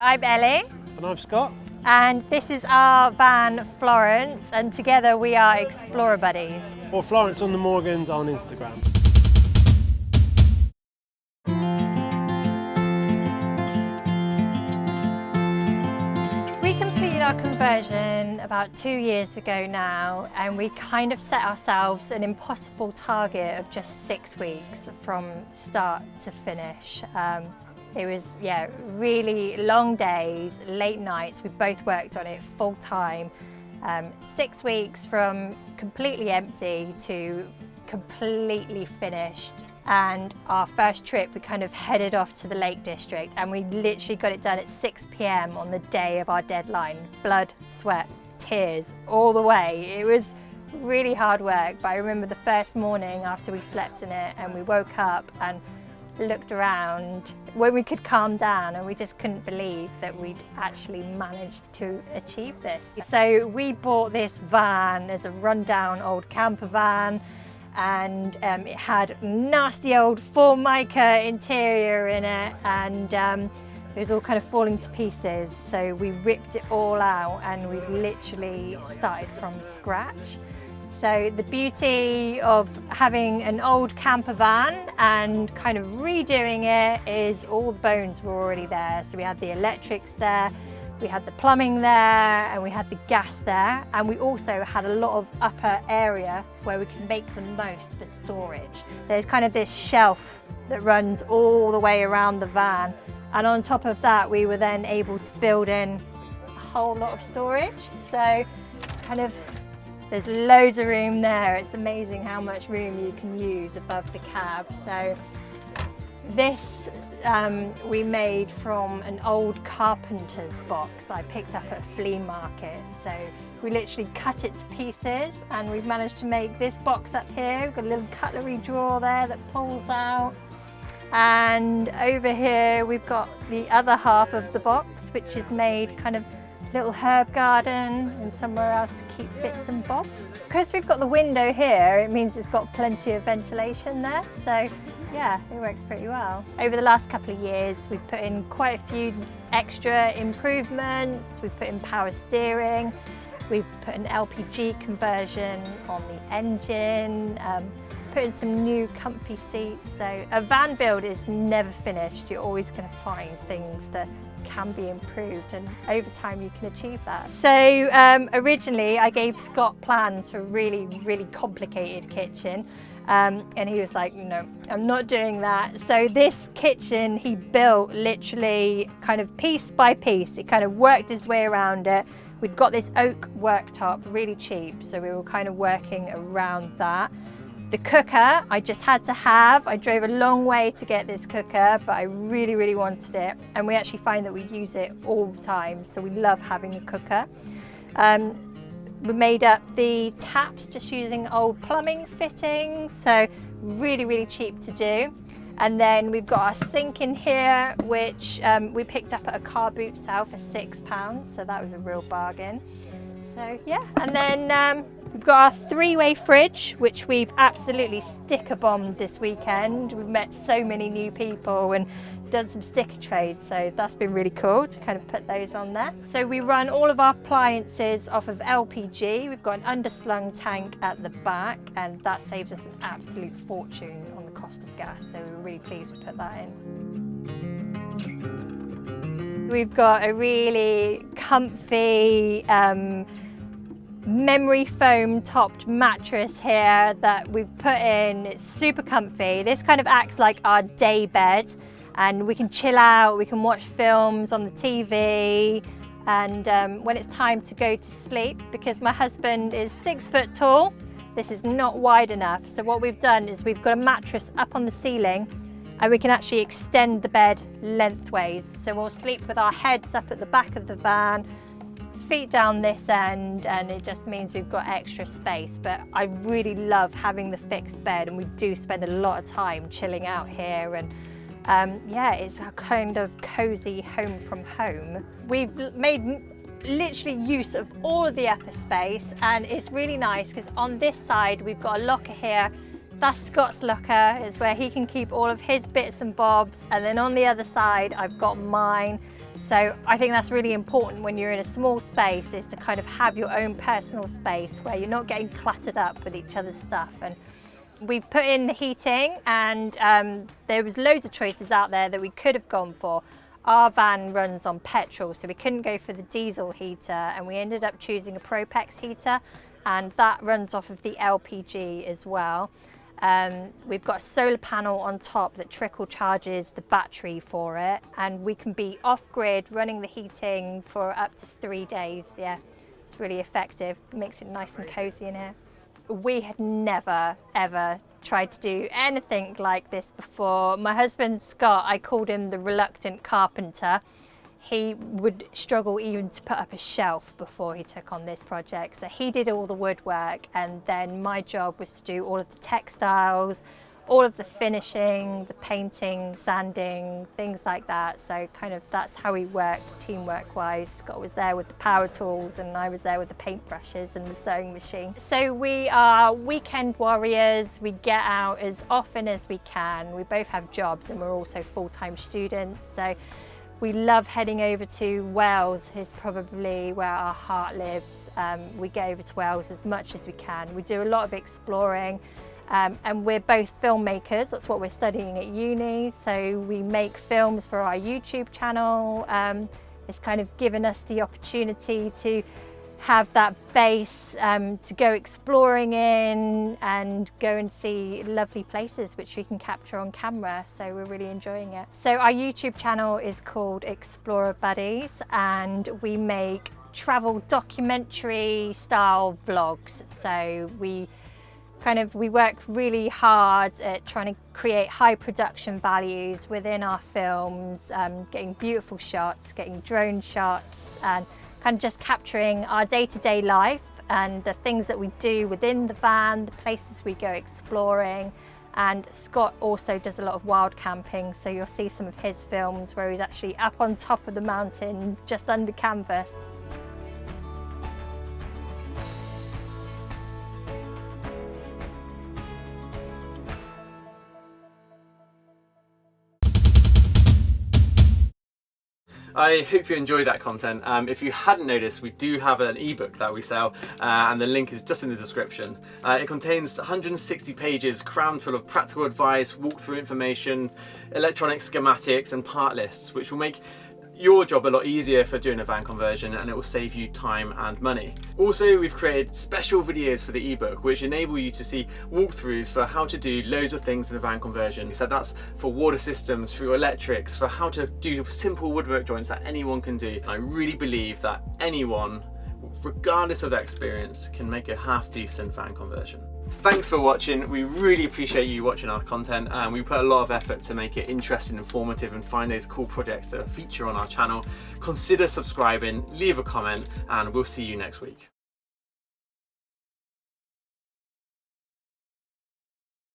I'm Ellie. And I'm Scott. And this is our van Florence, and together we are Explorer Buddies. Or Florence on the Morgans on Instagram. We completed our conversion about 2 years ago now, and we kind of set ourselves an impossible target of just 6 weeks from start to finish. It was, really long days, late nights. We both worked on it full time. 6 weeks from completely empty to completely finished. And our first trip, we kind of headed off to the Lake District, and we literally got it done at 6 p.m. on the day of our deadline. Blood, sweat, tears, all the way. It was really hard work, but I remember the first morning after we slept in it and we woke up and looked around when we could calm down, and we just couldn't believe that we'd actually managed to achieve this. So we bought this van as a rundown old camper van, and it had nasty old Formica interior in it, and it was all kind of falling to pieces. So we ripped it all out and we've literally started from scratch. So the beauty of having an old camper van and kind of redoing it is all the bones were already there. So we had the electrics there, we had the plumbing there, and we had the gas there. And we also had a lot of upper area where we could make the most for storage. There's kind of this shelf that runs all the way around the van. And on top of that, we were then able to build in a whole lot of storage. So kind of there's loads of room there. It's amazing how much room you can use above the cab. So this we made from an old carpenter's box I picked up at a flea market. So we literally cut it to pieces, and we've managed to make this box up here. We've got a little cutlery drawer there that pulls out. And over here we've got the other half of the box, which is made kind of little herb garden and somewhere else to keep bits and bobs. Because we've got the window here, it means it's got plenty of ventilation there. So yeah, it works pretty well. Over the last couple of years, we've put in quite a few extra improvements. We've put in power steering. We've put an LPG conversion on the engine, put in some new comfy seats. So a van build is never finished. You're always going to find things that can be improved, and over time you can achieve that. So originally I gave Scott plans for a really complicated kitchen, and he was like, no, I'm not doing that. So this kitchen he built literally kind of piece by piece. He kind of worked his way around it. We'd got this oak worktop, really cheap, so we were kind of working around that. The cooker I just had to have. I drove a long way to get this cooker, but I really wanted it. And we actually find that we use it all the time, so we love having a cooker. We made up the taps just using old plumbing fittings, so really cheap to do. And then we've got our sink in here, which we picked up at a car boot sale for £6, so that was a real bargain. So yeah, and then we've got our 3-way fridge, which we've absolutely sticker bombed this weekend. We've met so many new people and done some sticker trade, so that's been really cool to kind of put those on there. So we run all of our appliances off of LPG. We've got an underslung tank at the back, and that saves us an absolute fortune on the cost of gas, so we're really pleased we put that in. We've got a really comfy memory foam topped mattress here that we've put in. It's super comfy. This kind of acts like our day bed, and we can chill out, we can watch films on the TV, and when it's time to go to sleep, because my husband is 6 foot tall, this is not wide enough. So what we've done is we've got a mattress up on the ceiling, and we can actually extend the bed lengthways. So we'll sleep with our heads up at the back of the van, feet down this end, and it just means we've got extra space. But I really love having the fixed bed, and we do spend a lot of time chilling out here, and yeah, it's a kind of cozy home from home. We've made literally use of all of the upper space, and it's really nice because on this side we've got a locker here That's Scott's locker. It's where he can keep all of his bits and bobs, and then on the other side I've got mine. So I think that's really important when you're in a small space, is to kind of have your own personal space where you're not getting cluttered up with each other's stuff. And we've put in the heating, and there was loads of choices out there that we could have gone for. Our van runs on petrol, so we couldn't go for the diesel heater, and we ended up choosing a Propex heater, and that runs off of the LPG as well. We've got a solar panel on top that trickle charges the battery for it, and we can be off-grid running the heating for up to 3 days. Yeah, it's really effective. It makes it nice and cozy in here. We had never, ever tried to do anything like this before. My husband, Scott, I called him the reluctant carpenter. He would struggle even to put up a shelf before he took on this project. So he did all the woodwork, and then my job was to do all of the textiles, all of the finishing, the painting, sanding, things like that. So kind of that's how we worked teamwork wise. Scott was there with the power tools, and I was there with the paintbrushes and the sewing machine. So we are weekend warriors. We get out as often as we can. We both have jobs, and we're also full-time students. So we love heading over to Wales, is probably where our heart lives. We get over to Wales as much as we can. We do a lot of exploring, and we're both filmmakers. That's what we're studying at uni. So we make films for our YouTube channel. It's kind of given us the opportunity to have that base to go exploring in and go and see lovely places which we can capture on camera. So we're really enjoying it. So our YouTube channel is called Explorer Buddies, and we make travel documentary style vlogs. So we work really hard at trying to create high production values within our films, getting beautiful shots, getting drone shots, and kind of just capturing our day-to-day life and the things that we do within the van, the places we go exploring. And Scott also does a lot of wild camping, so you'll see some of his films where he's actually up on top of the mountains, just under canvas. I hope you enjoyed that content. If you hadn't noticed, we do have an ebook that we sell, and the link is just in the description. It contains 160 pages crammed full of practical advice, walkthrough information, electronic schematics and part lists, which will make your job a lot easier for doing a van conversion, and it will save you time and money. Also, we've created special videos for the ebook which enable you to see walkthroughs for how to do loads of things in a van conversion. So that's for water systems, for your electrics, for how to do simple woodwork joints that anyone can do. And I really believe that anyone, regardless of their experience, can make a half decent van conversion. Thanks for watching. We really appreciate you watching our content, and we put a lot of effort to make it interesting, informative, and find those cool projects to feature on our channel. Consider subscribing, leave a comment, and we'll see you next week.